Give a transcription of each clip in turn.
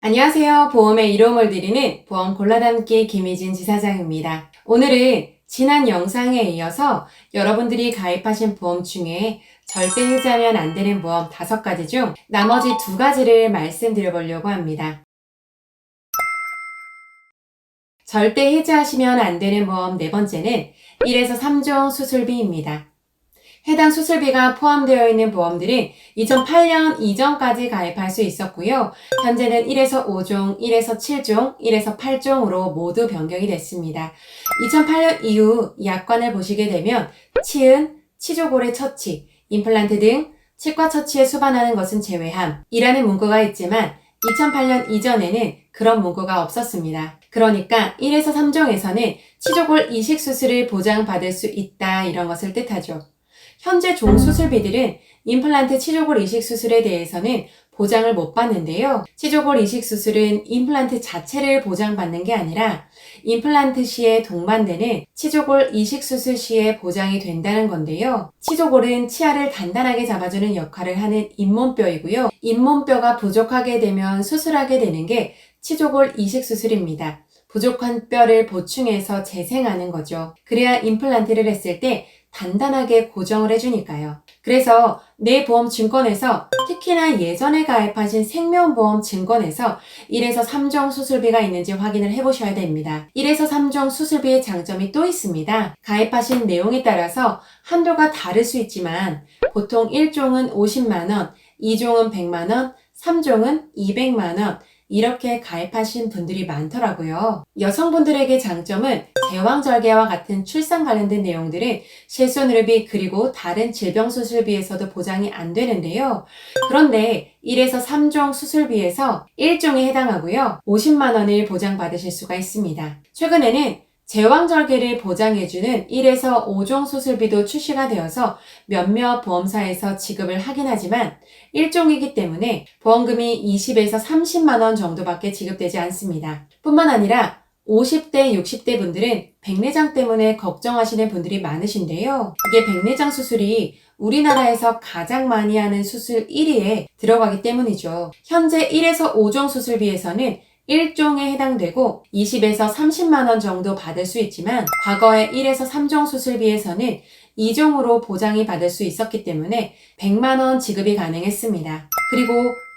안녕하세요. 보험의 이로움을 드리는 보험 골라담기 김희진 지사장입니다. 오늘은 지난 영상에 이어서 여러분들이 가입하신 보험 중에 절대 해지하면 안 되는 보험 5가지 중 나머지 2가지를 말씀드려보려고 합니다. 절대 해지하시면 안 되는 보험 4번째는 1에서 3종 수술비입니다. 해당 수술비가 포함되어 있는 보험들은 2008년 이전까지 가입할 수 있었고요. 현재는 1에서 5종, 1에서 7종, 1에서 8종으로 모두 변경이 됐습니다. 2008년 이후 약관을 보시게 되면 치은, 치조골의 처치, 임플란트 등 치과 처치에 수반하는 것은 제외함 이라는 문구가 있지만 2008년 이전에는 그런 문구가 없었습니다. 그러니까 1에서 3종에서는 치조골 이식 수술을 보장받을 수 있다 이런 것을 뜻하죠. 현재 종수술비들은 임플란트 치조골 이식 수술에 대해서는 보장을 못 받는데요. 치조골 이식 수술은 임플란트 자체를 보장받는 게 아니라 임플란트 시에 동반되는 치조골 이식 수술 시에 보장이 된다는 건데요. 치조골은 치아를 단단하게 잡아주는 역할을 하는 잇몸뼈이고요. 잇몸뼈가 부족하게 되면 수술하게 되는 게 치조골 이식 수술입니다. 부족한 뼈를 보충해서 재생하는 거죠. 그래야 임플란트를 했을 때 단단하게 고정을 해주니까요. 그래서 내 보험 증권에서 특히나 예전에 가입하신 생명보험 증권에서 1에서 3종 수술비가 있는지 확인을 해보셔야 됩니다. 1에서 3종 수술비의 장점이 또 있습니다. 가입하신 내용에 따라서 한도가 다를 수 있지만 보통 1종은 50만원, 2종은 100만원, 3종은 200만원 이렇게 가입하신 분들이 많더라고요. 여성분들에게 장점은 제왕절개와 같은 출산 관련된 내용들은 실손의료비 그리고 다른 질병 수술비에서도 보장이 안 되는데요. 그런데 1에서 3종 수술비에서 1종에 해당하고요. 50만 원을 보장받으실 수가 있습니다. 최근에는 제왕절개를 보장해주는 1에서 5종 수술비도 출시가 되어서 몇몇 보험사에서 지급을 하긴 하지만 1종이기 때문에 보험금이 20에서 30만 원 정도밖에 지급되지 않습니다. 뿐만 아니라 50대, 60대 분들은 백내장 때문에 걱정하시는 분들이 많으신데요. 이게 백내장 수술이 우리나라에서 가장 많이 하는 수술 1위에 들어가기 때문이죠. 현재 1에서 5종 수술비에서는 1종에 해당되고 20에서 30만 원 정도 받을 수 있지만 과거에 1에서 3종 수술비에서는 2종으로 보장이 받을 수 있었기 때문에 100만 원 지급이 가능했습니다. 그리고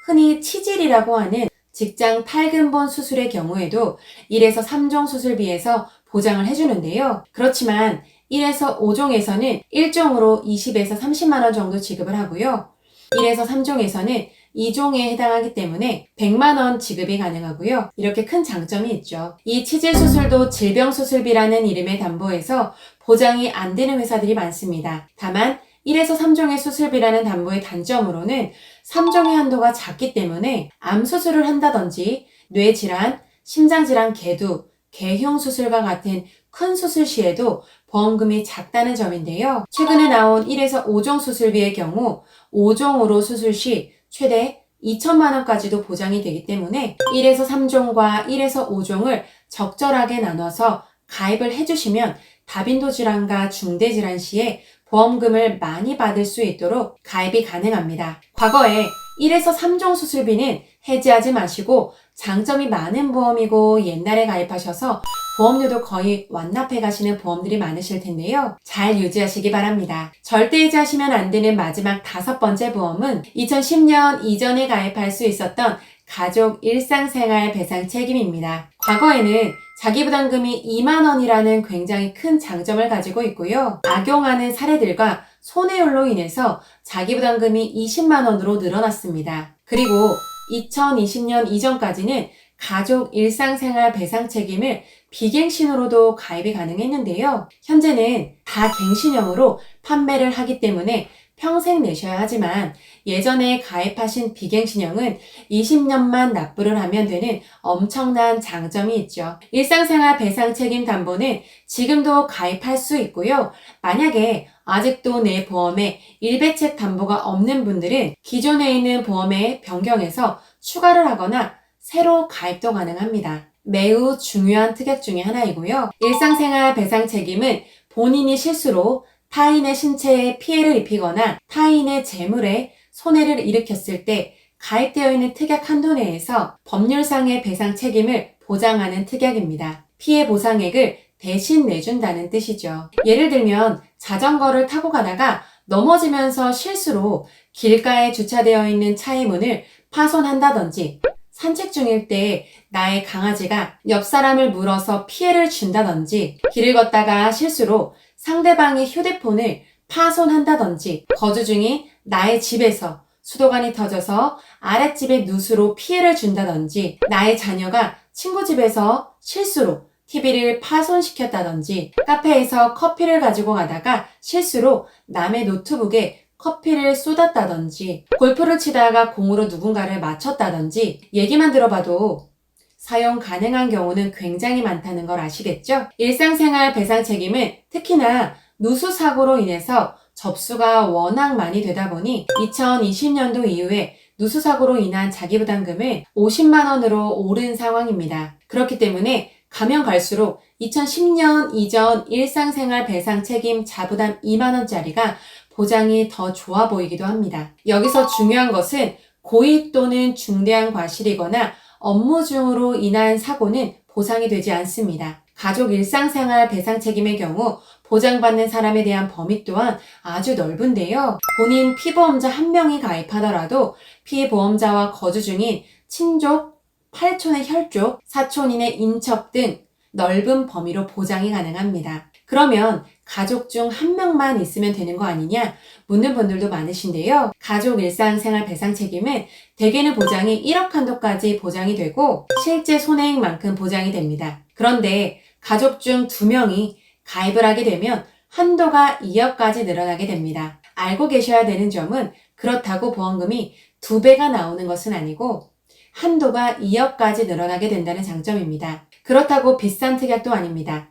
흔히 치질이라고 하는 직장 탈근본 수술의 경우에도 1에서 3종 수술비에서 보장을 해주는데요. 그렇지만 1에서 5종에서는 1종으로 20에서 30만 원 정도 지급을 하고요. 1에서 3종에서는 2종에 해당하기 때문에 100만 원 지급이 가능하고요. 이렇게 큰 장점이 있죠. 이 치질 수술도 질병수술비라는 이름의 담보에서 보장이 안 되는 회사들이 많습니다. 다만 1에서 3종의 수술비라는 담보의 단점으로는 3종의 한도가 작기 때문에 암 수술을 한다든지 뇌질환, 심장질환 계두, 개흉 수술과 같은 큰 수술 시에도 보험금이 작다는 점인데요. 최근에 나온 1에서 5종 수술비의 경우 5종으로 수술 시 최대 2천만 원까지도 보장이 되기 때문에 1에서 3종과 1에서 5종을 적절하게 나눠서 가입을 해주시면 다빈도 질환과 중대 질환 시에 보험금을 많이 받을 수 있도록 가입이 가능합니다. 과거에 1에서 3종 수술비는 해지하지 마시고 장점이 많은 보험이고 옛날에 가입하셔서 보험료도 거의 완납해 가시는 보험들이 많으실 텐데요. 잘 유지하시기 바랍니다. 절대 해지하시면 안 되는 마지막 5번째 보험은 2010년 이전에 가입할 수 있었던 가족 일상생활 배상 책임입니다. 과거에는 자기부담금이 2만 원이라는 굉장히 큰 장점을 가지고 있고요. 악용하는 사례들과 손해율로 인해서 자기부담금이 20만 원으로 늘어났습니다. 그리고 2020년 이전까지는 가족 일상생활 배상 책임을 비갱신으로도 가입이 가능했는데요. 현재는 다 갱신형으로 판매를 하기 때문에 평생 내셔야 하지만 예전에 가입하신 비갱신형은 20년만 납부를 하면 되는 엄청난 장점이 있죠. 일상생활 배상 책임 담보는 지금도 가입할 수 있고요. 만약에 아직도 내 보험에 일배책 담보가 없는 분들은 기존에 있는 보험에 변경해서 추가를 하거나 새로 가입도 가능합니다. 매우 중요한 특약 중에 하나이고요. 일상생활 배상 책임은 본인이 실수로 타인의 신체에 피해를 입히거나 타인의 재물에 손해를 일으켰을 때 가입되어 있는 특약 한도 내에서 법률상의 배상 책임을 보장하는 특약입니다. 피해 보상액을 대신 내준다는 뜻이죠. 예를 들면 자전거를 타고 가다가 넘어지면서 실수로 길가에 주차되어 있는 차의 문을 파손한다든지, 산책 중일 때 나의 강아지가 옆 사람을 물어서 피해를 준다든지, 길을 걷다가 실수로 상대방의 휴대폰을 파손한다든지, 거주 중인 나의 집에서 수도관이 터져서 아랫집의 누수로 피해를 준다든지, 나의 자녀가 친구 집에서 실수로 TV를 파손시켰다든지, 카페에서 커피를 가지고 가다가 실수로 남의 노트북에 커피를 쏟았다든지, 골프를 치다가 공으로 누군가를 맞췄다든지, 얘기만 들어봐도 사용 가능한 경우는 굉장히 많다는 걸 아시겠죠? 일상생활 배상 책임은 특히나 누수 사고로 인해서 접수가 워낙 많이 되다 보니 2020년도 이후에 누수 사고로 인한 자기부담금은 50만 원으로 오른 상황입니다. 그렇기 때문에 가면 갈수록 2010년 이전 일상생활 배상 책임 자부담 2만 원짜리가 보장이 더 좋아 보이기도 합니다. 여기서 중요한 것은 고의 또는 중대한 과실이거나 업무 중으로 인한 사고는 보상이 되지 않습니다. 가족 일상생활 배상 책임의 경우 보장받는 사람에 대한 범위 또한 아주 넓은데요. 본인 피보험자 한 명이 가입하더라도 피보험자와 거주 중인 친족, 팔촌의 혈족, 사촌인의 인척 등 넓은 범위로 보장이 가능합니다. 그러면 가족 중 한 명만 있으면 되는 거 아니냐 묻는 분들도 많으신데요. 가족 일상생활 배상 책임은 대개는 보장이 1억 한도까지 보장이 되고 실제 손해액만큼 보장이 됩니다. 그런데 가족 중 2명이 가입을 하게 되면 한도가 2억까지 늘어나게 됩니다. 알고 계셔야 되는 점은 그렇다고 보험금이 2배가 나오는 것은 아니고 한도가 2억까지 늘어나게 된다는 장점입니다. 그렇다고 비싼 특약도 아닙니다.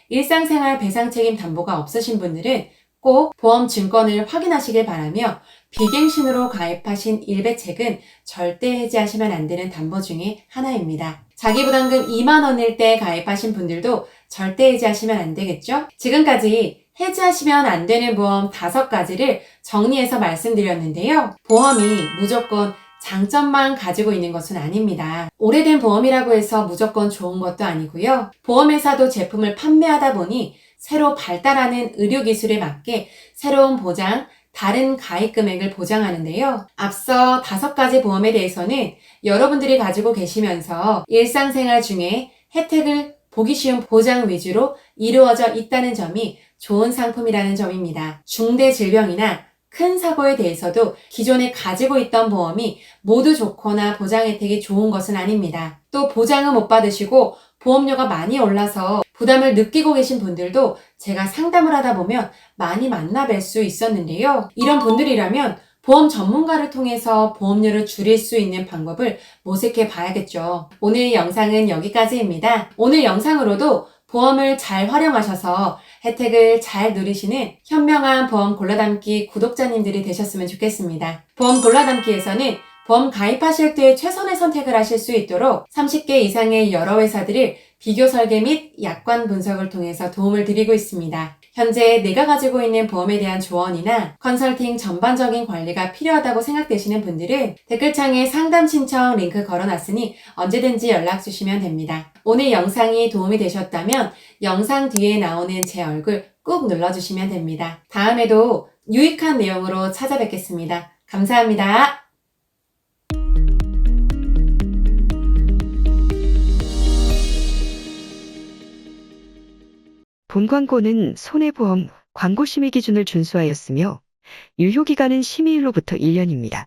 일상생활 배상 책임 담보가 없으신 분들은 꼭 보험 증권을 확인하시길 바라며, 비갱신으로 가입하신 일배책은 절대 해지하시면 안 되는 담보 중에 하나입니다. 자기부담금 2만 원일 때 가입하신 분들도 절대 해지하시면 안 되겠죠? 지금까지 해지하시면 안 되는 보험 5가지를 정리해서 말씀드렸는데요. 보험이 무조건 장점만 가지고 있는 것은 아닙니다. 오래된 보험이라고 해서 무조건 좋은 것도 아니고요. 보험회사도 제품을 판매하다 보니 새로 발달하는 의료기술에 맞게 새로운 보장, 다른 가입 금액을 보장하는데요. 앞서 5가지 보험에 대해서는 여러분들이 가지고 계시면서 일상생활 중에 혜택을 보기 쉬운 보장 위주로 이루어져 있다는 점이 좋은 상품이라는 점입니다. 중대 질병이나 큰 사고에 대해서도 기존에 가지고 있던 보험이 모두 좋거나 보장 혜택이 좋은 것은 아닙니다. 또 보장은 못 받으시고 보험료가 많이 올라서 부담을 느끼고 계신 분들도 제가 상담을 하다 보면 많이 만나뵐 수 있었는데요. 이런 분들이라면 보험 전문가를 통해서 보험료를 줄일 수 있는 방법을 모색해 봐야겠죠. 오늘 영상은 여기까지입니다. 오늘 영상으로도 보험을 잘 활용하셔서 혜택을 잘 누리시는 현명한 보험 골라담기 구독자님들이 되셨으면 좋겠습니다. 보험 골라담기에서는 보험 가입하실 때 최선의 선택을 하실 수 있도록 30개 이상의 여러 회사들을 비교 설계 및 약관 분석을 통해서 도움을 드리고 있습니다. 현재 내가 가지고 있는 보험에 대한 조언이나 컨설팅 전반적인 관리가 필요하다고 생각되시는 분들은 댓글창에 상담 신청 링크 걸어놨으니 언제든지 연락 주시면 됩니다. 오늘 영상이 도움이 되셨다면 영상 뒤에 나오는 제 얼굴 꾹 눌러주시면 됩니다. 다음에도 유익한 내용으로 찾아뵙겠습니다. 감사합니다. 본 광고는 손해보험 광고 심의 기준을 준수하였으며 유효기간은 심의일로부터 1년입니다.